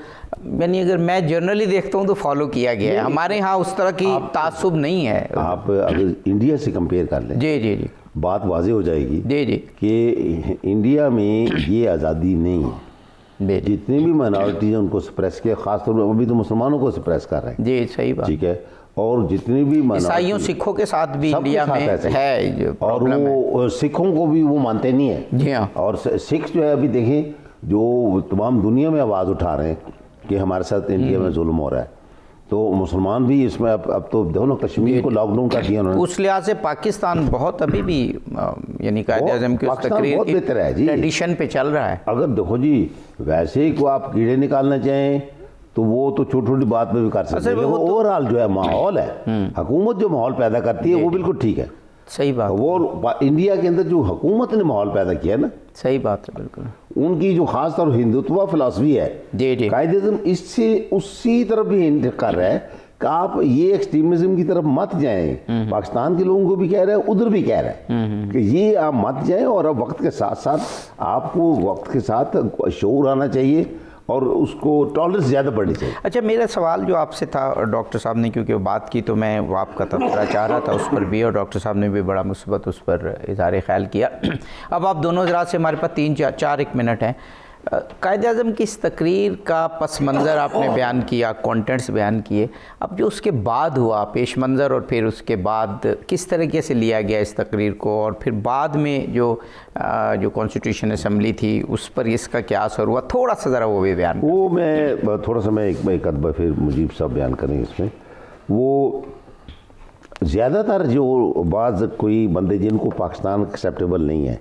A: یعنی اگر میں جنرلی دیکھتا ہوں تو فالو کیا گیا ہے، ہمارے ہاں اس طرح کی تعصب نہیں ہے۔
B: آپ اگر انڈیا سے کمپیئر کر لیں
A: جی
B: بات واضح ہو جائے گی
A: جی
B: کہ انڈیا میں یہ آزادی نہیں ہے، جتنی بھی مائنورٹیز ہیں ان کو سپریس کیا، خاص طور پر ابھی تو مسلمانوں کو سپریس کر رہے ہیں،
A: جی صحیح بات،
B: ٹھیک ہے، اور جتنی بھی
A: عیسائیوں سکھوں کے ساتھ بھی انڈیا میں ہے،
B: اور وہ سکھوں کو بھی وہ مانتے نہیں ہیں،
A: جی ہاں،
B: اور سکھ جو ہے ابھی دیکھیں جو تمام دنیا میں آواز اٹھا رہے ہیں کہ ہمارے ساتھ انڈیا میں ظلم ہو رہا ہے، تو مسلمان بھی اس میں اب تو دونوں کشمیر کو لاک ڈاؤن کر دیا انہوں نے۔
A: اس لحاظ سے پاکستان بہت ابھی بھی یعنی قائد اعظم کی اس تقریر کی ٹریڈیشن پہ چل رہا ہے۔
B: اگر دیکھو جی ویسے ہی کو آپ کیڑے نکالنا چاہیں تو وہ تو چھوٹی چھوٹی بات پہ بھی کر سکتے ہیں، لیکن اوور آل جو ہے ماحول ہے، حکومت جو ماحول پیدا کرتی ہے وہ بالکل ٹھیک ہے،
A: صحیح بات،
B: وہ انڈیا کے اندر جو حکومت نے ماحول پیدا کیا نا،
A: صحیح بات ہے بالکل،
B: ان کی جو خاص طور ہندوتوا فلسفی ہے، قائد اعظم اس سے اسی طرف بھی ہنٹ کر رہا ہے کہ آپ یہ ایکسٹریمزم کی طرف مت جائیں، پاکستان کے لوگوں کو بھی کہہ رہے ہیں، ادھر بھی کہہ رہے ہیں کہ یہ آپ مت جائیں، اور اب وقت کے ساتھ ساتھ آپ کو وقت کے ساتھ شعور آنا چاہیے اور اس کو ٹالرنس زیادہ بڑھنی چاہیے۔
A: اچھا میرا سوال جو آپ سے تھا ڈاکٹر صاحب نے کیونکہ وہ بات کی تو میں آپ کا تبصرہ چاہ رہا تھا اس پر بھی، اور ڈاکٹر صاحب نے بھی بڑا مثبت اس پر اظہار خیال کیا۔ اب آپ دونوں حضرات سے ہمارے پاس 3-4 منٹ ہیں، قائد اعظم کی اس تقریر کا پس منظر آپ نے بیان کیا، کانٹینٹس بیان کیے، اب جو اس کے بعد ہوا پیش منظر اور پھر اس کے بعد کس طریقے سے لیا گیا اس تقریر کو، اور پھر بعد میں جو کانسٹیٹیوشن اسمبلی تھی اس پر اس کا کیا اثر ہوا، تھوڑا سا ذرا وہ بھی بیان
B: وہ میں تھوڑا سا میں ایک ادبہ پھر مجیب صاحب بیان کریں اس میں۔ وہ زیادہ تر جو بعض کوئی بندے جن کو پاکستان ایکسیپٹیبل نہیں ہے،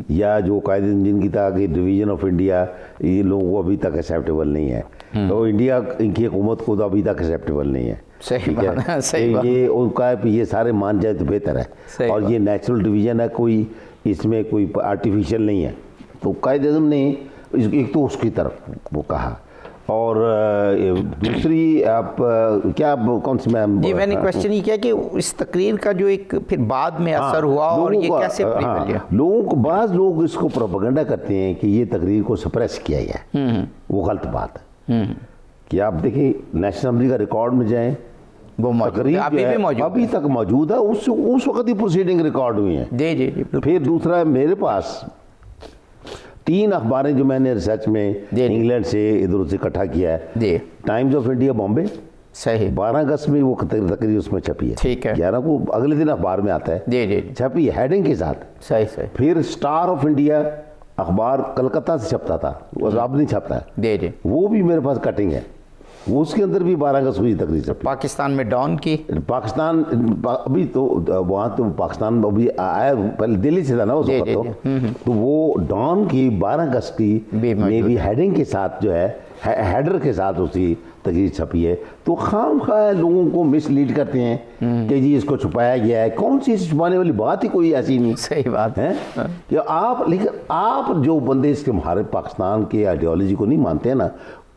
B: یا جو قائد جن کی تھا کہ ڈویژن آف انڈیا یہ لوگوں کو ابھی تک ایکسیپٹیبل نہیں ہے، تو انڈیا ان کی حکومت کو تو ابھی تک ایکسیپٹیبل نہیں ہے،
A: صحیح بات،
B: یہ ان کا یہ سارے مان جائے تو بہتر ہے، اور یہ نیچرل ڈویژن ہے، کوئی اس میں کوئی آرٹیفیشل نہیں ہے۔ تو قائد اعظم نے ایک تو اس کی طرف وہ کہا، اور دوسری آپ کیا کون سی
A: میں نے کوشچن یہ کیا کہ اس تقریر کا جو ایک پھر بعد میں اثر ہوا اور یہ کیسے
B: لوگوں کو، بعض لوگ اس کو پروپیگنڈا کرتے ہیں کہ یہ تقریر کو سپریس کیا گیا، وہ غلط بات ہے کہ آپ دیکھیں نیشنل اسمبلی کا ریکارڈ میں جائیں، وہ تقریر ابھی تک موجود ہے، اس وقت ہی پروسیڈنگ ریکارڈ ہوئی ہیں۔ پھر دوسرا میرے پاس 3 اخباریں جو میں نے ریسرچ میں انگلینڈ سے ادھر سے اکٹھا کیا ہے، ٹائمز آف انڈیا بامبے،
A: صحیح
B: 12 اگست میں وہ تقریر اس میں چھپی ہے، 11 کو اگلے دن اخبار میں آتا ہے، چھپی ہے ہیڈنگ کے ساتھ،
A: صحیح۔
B: پھر سٹار آف انڈیا اخبار کلکتہ سے چھپتا تھا، وہ اب نہیں چھپتا ہے، وہ بھی میرے پاس کٹنگ ہے، وہ اس کے اندر بھی 12 اگست ہوئی تقریر چھپی۔
A: پاکستان میں ڈان کی،
B: پاکستان ابھی تو وہاں تو پاکستان ابھی آیا، پہلے دلی سے تھا نا اس وقت، تو وہ ڈان کی 12 اگست کی میں بھی ہیڈنگ کے ساتھ جو ہے ہیڈر کے ساتھ اس کی تقریر چھپی ہے۔ تو خام خواہ لوگوں کو مس لیڈ کرتے ہیں کہ جی اس کو چھپایا گیا ہے، کون سی چھپانے والی بات ہی کوئی ایسی نہیں،
A: صحیح بات
B: ہے کہ لیکن آپ جو بندے اس کے ہمارے پاکستان کے آئیڈیالوجی کو نہیں مانتے ہیں نا،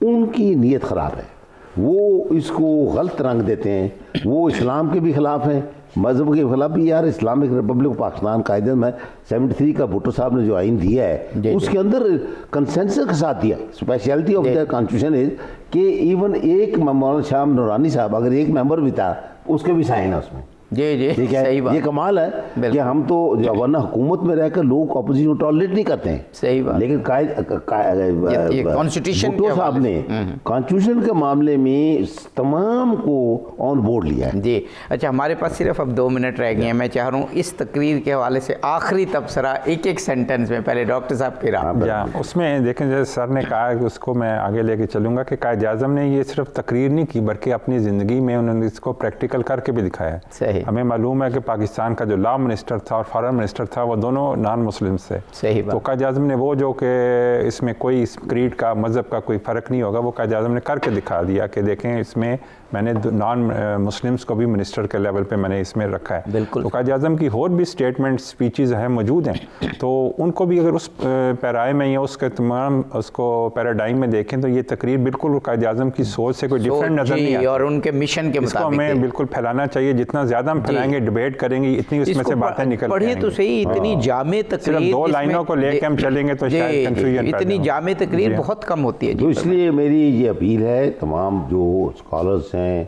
B: ان کی نیت خراب ہے، وہ اس کو غلط رنگ دیتے ہیں. وہ اسلام کے بھی خلاف ہیں, مذہب کے خلاف بھی. یار اسلامک ریپبلک پاکستان قائد میں 73 کا بھٹو صاحب نے جو آئین دیا ہے اس کے اندر کنسنسس کے ساتھ دیا. اسپیشلٹی آف دا کانسٹیٹیوشن از کہ ایون ایک مولانا شاہ نورانی صاحب اگر ایک ممبر بھی تھا اس کے بھی سائن ہے اس میں.
A: جی
B: ٹھیک ہے, یہ کمال ہے کہ ہم تو ورنہ حکومت میں رہ کر لوگ اپوزیشن ٹالریٹ نہیں کرتے ہیں.
A: صحیح بات.
B: لیکن
A: کانسٹیٹیوشن
B: صاحب نے کانسٹیٹیوشن کے معاملے میں تمام کو آن بورڈ لیا ہے.
A: جی اچھا, ہمارے پاس صرف اب 2 منٹ رہ گئے ہیں. میں چاہ رہا ہوں اس تقریر کے حوالے سے آخری تبصرہ ایک سینٹنس میں, پہلے ڈاکٹر صاحب کی رائے.
C: اس میں دیکھیں جیسے سر نے کہا کہ اس کو میں آگے لے کے چلوں گا کہ قائد اعظم نے یہ صرف تقریر نہیں کی بلکہ اپنی زندگی میں انہوں نے اس کو پریکٹیکل کر کے بھی دکھایا.
A: صحیح.
C: ہمیں معلوم ہے کہ پاکستان کا جو لا منسٹر تھا اور فارن منسٹر تھا وہ دونوں نان مسلم سے.
A: صحیح بات.
C: تو قائد اعظم نے وہ جو کہ اس میں کوئی کریڈ کا مذہب کا کوئی فرق نہیں ہوگا وہ قائد اعظم نے کر کے دکھا دیا کہ دیکھیں اس میں میں نے نان مسلمس کو بھی منسٹر کے لیول پہ میں نے اس میں رکھا ہے.
A: بالکل.
C: تو قائد اعظم کی اور بھی اسٹیٹمنٹ سپیچز ہیں موجود ہیں, تو ان کو بھی اگر اس پیرائے میں یا اس کے تمام اس کو پیراڈائم میں دیکھیں تو یہ تقریر بالکل قائد اعظم کی سوچ سے کوئی ڈفرینٹ نظر نہیں آتی.
A: اور ان کے مشن کے
C: اس کو
A: مطابق
C: ہمیں بالکل پھیلانا چاہیے. جتنا زیادہ ہم پھیلائیں گے, ڈیبیٹ کریں گے, اتنی اس میں سے باتیں نکل
A: پڑھیں تو صحیح. اتنی جامع تقریر,
C: صرف 2 لائنوں کو لے کے ہم چلیں گے تو شاید کنفیوژن پیدا
A: اتنی جامع تقریر بہت کم ہوتی ہے.
B: تو اس لیے میری یہ اپیل ہے تمام جو اسکالرس ہیں,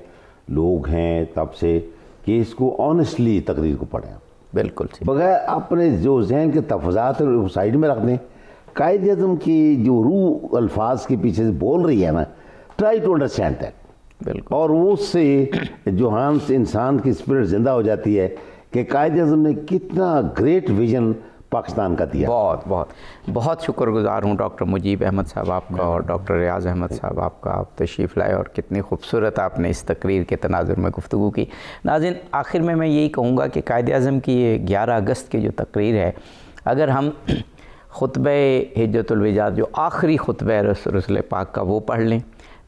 B: لوگ ہیں تب سے, کہ اس کو آنیسٹلی تقریر کو پڑھیں.
A: بالکل
B: بغیر اپنے جو ذہن کے تفضات سائڈ میں رکھ دیں. قائد اعظم کی جو روح الفاظ کے پیچھے سے بول رہی ہے نا, ٹرائی ٹو انڈرسٹینڈ دیٹ. بالکل. اور اس سے جو انسان کی اسپرٹ زندہ ہو جاتی ہے کہ قائد اعظم نے کتنا گریٹ ویژن پاکستان کا دیا.
A: بہت شکر گزار ہوں ڈاکٹر مجیب احمد صاحب آپ کا اور ڈاکٹر ریاض احمد صاحب آپ کا. آپ تشریف لائے اور کتنی خوبصورت آپ نے اس تقریر کے تناظر میں گفتگو کی. ناظرین, آخر میں یہی کہوں گا کہ قائد اعظم کی یہ 11 اگست کی جو تقریر ہے, اگر ہم خطبہ حجۃ الوداع جو آخری خطبہ رسول پاک کا وہ پڑھ لیں,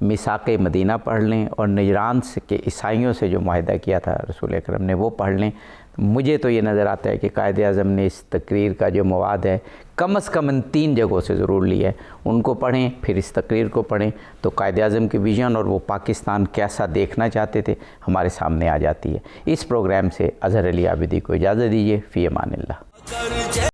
A: میثاق مدینہ پڑھ لیں, اور نجران کے عیسائیوں سے جو معاہدہ کیا تھا رسول اکرم نے وہ پڑھ لیں, مجھے تو یہ نظر آتا ہے کہ قائد اعظم نے اس تقریر کا جو مواد ہے کم از کم ان 3 جگہوں سے ضرور لیا ہے. ان کو پڑھیں, پھر اس تقریر کو پڑھیں, تو قائد اعظم کی ویژن اور وہ پاکستان کیسا دیکھنا چاہتے تھے ہمارے سامنے آ جاتی ہے. اس پروگرام سے اظہر علی عابدی کو اجازت دیجیے. فی امان اللہ.